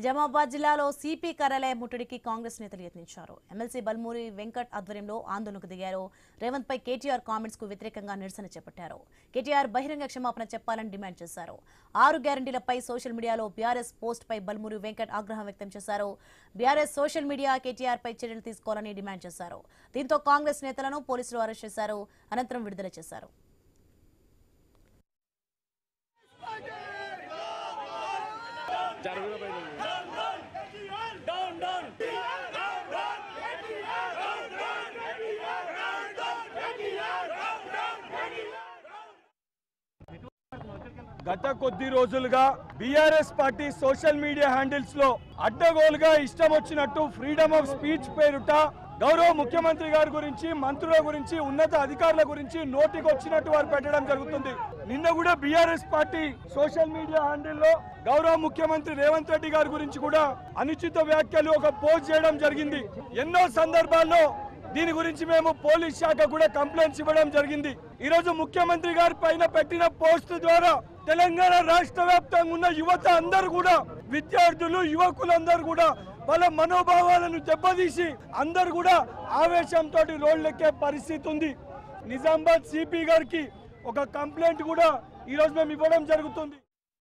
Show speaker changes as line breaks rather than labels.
నిజామాబాద్ జిల్లాలో సిపి కార్యాలయ ముట్టడికి కాంగ్రెస్ నేతలు యత్నించారు. ఎమ్మెల్సీ బల్మూరి వెంకట్ ఆధ్వర్యంలో ఆందోళనకు దిగారు. రేవంత్ పై కేటీఆర్ కామెంట్స్ కు వ్యతిరేకంగా నిరసన చేపట్టారు. కేటీఆర్ బహిరంగ క్షమాపణ చెప్పాలని డిమాండ్ చేశారు. 6 గ్యారంటీలపై సోషల్ మీడియాలో బీఆర్ఎస్ పోస్ట్ పై బల్మూరి వెంకట్ ఆగ్రహం వ్యక్తం చేశారు. బీఆర్ఎస్ సోషల్ మీడియా కేటీఆర్ పై చర్యలు తీసుకోవాలని డిమాండ్ చేశారు. దీంతో కాంగ్రెస్ నేతలను పోలీసులు అరెస్ట్ చేశారు. అనంతరం విడుదల చేశారు.
గత కొద్ది రోజులుగా BRS party social media handles లో అడ్డగోలుగా ఇష్టం వచ్చినట్టు ఫ్రీడమ్ ఆఫ్ స్పీచ్ పేరుట గౌరవ ముఖ్యమంత్రి గారి గురించి, మంత్రుల గురించి, ఉన్నత అధికారుల గురించి నోటికి వచ్చినట్టు వారు పెట్టడం జరుగుతుంది. నిన్న కూడా బీఆర్ఎస్ పార్టీ సోషల్ మీడియా హ్యాండిల్లో గౌరవ ముఖ్యమంత్రి రేవంత్ రెడ్డి గారి గురించి కూడా అనుచిత వ్యాఖ్యలు ఒక పోస్ట్ చేయడం జరిగింది. ఎన్నో సందర్భాల్లో దీని గురించి మేము పోలీస్ శాఖ కూడా కంప్లైంట్స్ ఇవ్వడం జరిగింది. ఈ రోజు ముఖ్యమంత్రి గారి పైన పెట్టిన పోస్ట్ ద్వారా తెలంగాణ రాష్ట్ర వ్యాప్తంగా ఉన్న యువత అందరూ కూడా, విద్యార్థులు, యువకులందరూ కూడా వాళ్ళ మనోభావాలను దెబ్బతీసి అందరు కూడా ఆవేశంతో రోడ్లెక్కే పరిస్థితి ఉంది. నిజామాబాద్ సిపి గారికి ఒక కంప్లైంట్ కూడా ఈ రోజు మేము ఇవ్వడం జరుగుతుంది.